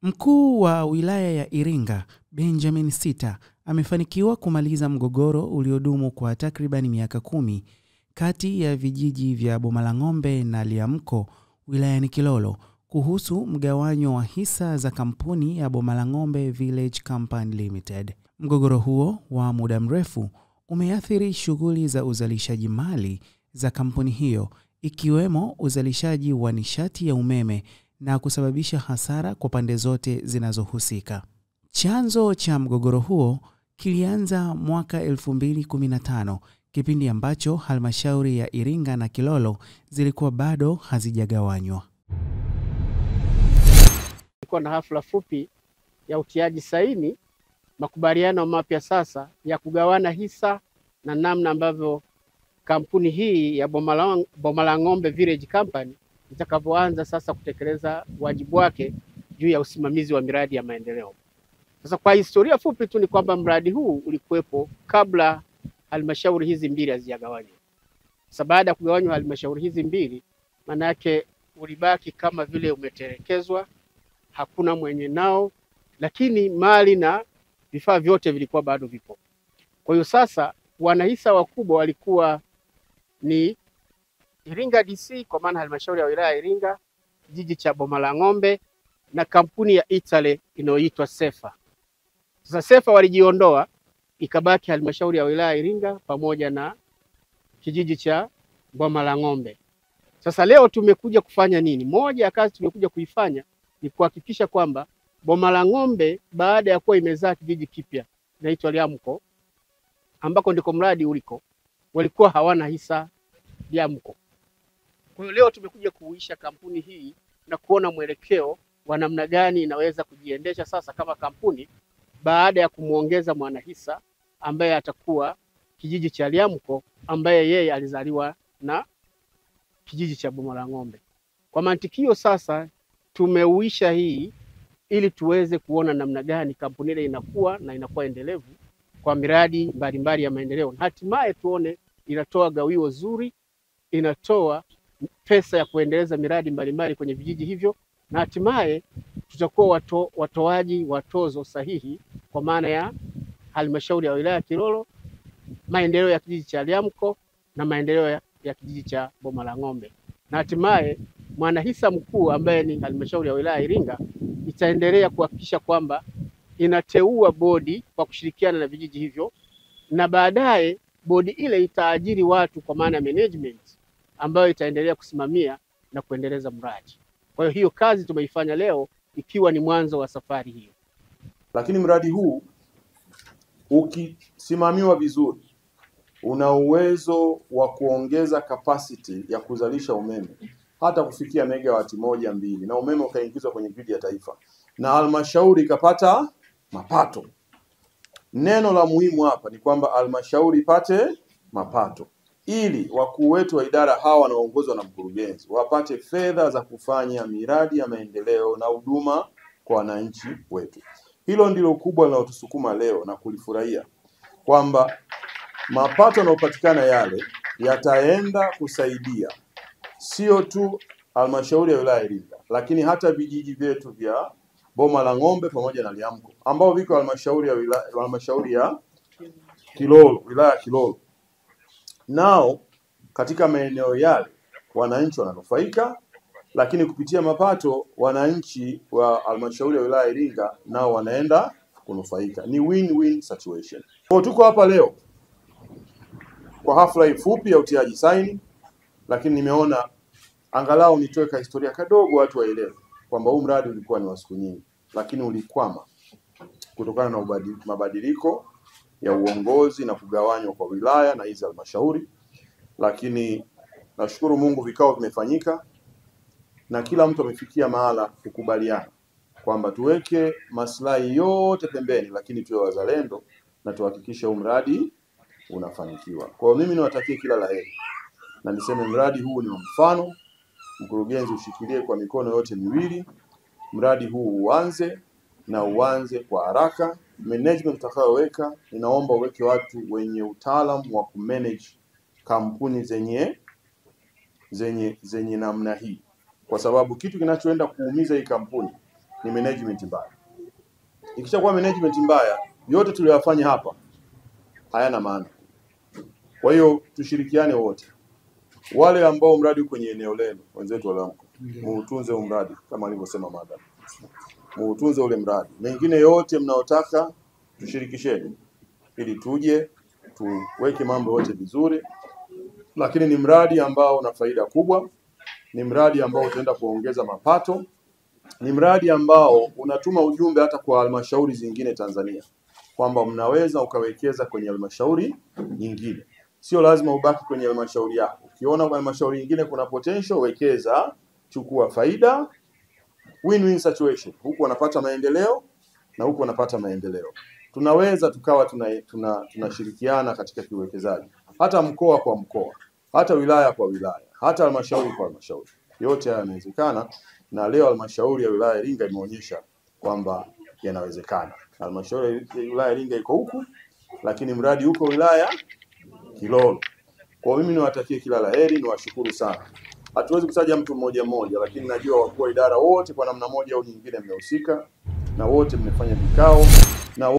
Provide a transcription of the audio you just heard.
Mkuu wa wilaya ya Iringa, Benjamin Sita, amefanikiwa kumaliza mgogoro uliodumu kwa takriban miaka 10 kati ya vijiji vya Bomalang'ombe na Liamko wilayani Kilolo kuhusu mgawanyo wa hisa za kampuni ya Bomalang'ombe Village Company Limited. Mgogoro huo wa muda mrefu umeathiri shughuli za uzalishaji mali za kampuni hiyo, ikiwemo uzalishaji wa nishati ya umeme na kusababisha hasara kwa pande zote zinazohusika. Chanzo cha mgogoro huo kilianza mwaka 2015, kipindi ambacho halmashauri ya Iringa na Kilolo zilikuwa bado hazijagawanywa. Kulikuwa na hafla fupi ya utiaji saini makubaliano mapya sasa ya kugawana hisa na namna ambavyo kampuni hii ya Bomalang'ombe Village Company itakavyoanza sasa kutekeleza wajibu wake juu ya usimamizi wa miradi ya maendeleo. Sasa kwa historia fupi tu ni kwamba mradi huu ulikuwepo kabla halmashauri hizi mbili hazijagawanywa. Sasa baada ya kugawanywa halmashauri hizi mbili, maana yake ulibaki kama vile umetelekezwa, hakuna mwenye nao, lakini mali na vifaa vyote vilikuwa bado vipo. Kwa hiyo sasa wanahisa wakubwa walikuwa ni Iringa DC, kwa maana halmashauri ya wilaya ya Iringa, kijiji cha Bomalang'ombe na kampuni ya Italy inayoitwa Sefa. Sasa Sefa walijiondoa, ikabaki halmashauri ya wilaya ya Iringa pamoja na kijiji cha Bomalang'ombe. Sasa leo tumekuja kufanya nini? Moja ya kazi tumekuja kuifanya ni kuhakikisha kwamba Bomalang'ombe baada ya kuwa imezaa kijiji kipya inaitwa Liamko, ambako ndiko mradi uliko, walikuwa hawana hisa Liamko. Kwa hiyo leo tumekuja kuuisha kampuni hii na kuona mwelekeo wa namna gani inaweza kujiendesha sasa kama kampuni baada ya kumuongeza mwanahisa ambaye atakuwa kijiji cha Liamko, ambaye yeye alizaliwa na kijiji cha Bomalang'ombe. Kwa mantikio sasa tumeuisha hii ili tuweze kuona namna gani kampuni ile inakuwa na inakuwa endelevu kwa miradi mbalimbali ya maendeleo. Hatimaye tuone inatoa gawio zuri, inatoa pesa ya kuendeleza miradi mbalimbali kwenye vijiji hivyo, na hatimaye tutakuwa watoaji wa tozo sahihi kwa maana ya halmashauri ya wilaya ya Kilolo, maendeleo ya kijiji cha Liamko na maendeleo ya kijiji cha Bomalang'ombe. Na hatimaye mwanahisa mkuu ambaye ni halmashauri ya wilaya ya Iringa itaendelea kuhakikisha kwamba inateua bodi kwa kushirikiana na vijiji hivyo, na baadaye bodi ile itaajiri watu kwa maana ya management ambayo itaendelea kusimamia na kuendeleza mradi. Kwa hiyo kazi tumeifanya leo ikiwa ni mwanzo wa safari hiyo. Lakini mradi huu ukisimamiwa vizuri una uwezo wa kuongeza capacity ya kuzalisha umeme hata kufikia megawati 1-2, na umeme ukaingizwa kwenye gridi ya taifa na halmashauri ikapata mapato. Neno la muhimu hapa ni kwamba halmashauri ipate mapato ili wakuu wetu wa idara hawa wanaoongozwa na mkurugenzi wapate fedha za kufanya miradi ya maendeleo na huduma kwa wananchi wetu. Hilo ndilo kubwa linalotusukuma leo na kulifurahia kwamba mapato yanayopatikana yale yataenda kusaidia sio tu halmashauri ya wilaya ya Iringa, lakini hata vijiji vyetu vya Bomalang'ombe pamoja na Liamko ambao viko halmashauri ya Kilolo, wilaya ya Kilolo. Nao katika maeneo yale wananchi wananufaika, lakini kupitia mapato wananchi wa halmashauri ya wilaya ya Iringa nao wanaenda kunufaika. Ni win-win situation. Kwa tuko hapa leo kwa hafla hii fupi ya utiaji saini, lakini nimeona angalau nitoe historia kadogo watu waelewe kwamba huu mradi ulikuwa ni wa siku nyingi, lakini ulikwama kutokana na mabadiliko ya uongozi na kugawanywa kwa wilaya na hizi halmashauri. Lakini nashukuru Mungu vikao vimefanyika na kila mtu amefikia mahala kukubaliana kwamba tuweke maslahi yote pembeni, lakini tuwe wazalendo na tuhakikishe huu mradi unafanikiwa. Kwa hiyo mimi niwatakie kila la heri na niseme mradi huu ni mfano. Mkurugenzi ushikilie kwa mikono yote miwili, mradi huu uanze na uanze kwa haraka. Management utakayoweka, ninaomba uweke watu wenye utaalamu wa kumanage kampuni zenye namna hii, kwa sababu kitu kinachoenda kuumiza hii kampuni ni management mbaya. Ikishakuwa management mbaya, yote tuliyofanya hapa hayana maana. Kwa hiyo tushirikiane wote. Wale ambao mradi uko kwenye eneo lenu, wenzetu wale wako, muutunze mradi kama alivyosema madam. Muutunze ule mradi. Mengine yote mnaotaka tushirikisheni ili tuje tuweke mambo yote vizuri. Lakini ni mradi ambao una faida kubwa, ni mradi ambao utaenda kuongeza mapato, ni mradi ambao unatuma ujumbe hata kwa halmashauri zingine Tanzania kwamba mnaweza ukawekeza kwenye halmashauri nyingine. Sio lazima ubaki kwenye halmashauri yako. Ukiona kwa halmashauri nyingine kuna potential, wekeza, chukua faida, win-win situation. Huku wanapata maendeleo na huku wanapata maendeleo. Tunaweza tukawa tunashirikiana katika kiuwekezaji. Hata mkoa kwa mkoa, hata wilaya kwa wilaya, hata halmashauri kwa halmashauri. Yote haya yanawezekana, na leo halmashauri ya wilaya Iringa imeonyesha kwamba yanawezekana. Halmashauri ya wilaya Iringa iko huku, lakini mradi huko wilaya Kilolo. Kwa mimi niwatakie kila laheri, niwashukuru sana. Hatuwezi kutaja mtu mmoja mmoja, lakini najua wakuu wa idara wote kwa namna moja au nyingine mmehusika, na wote mmefanya vikao na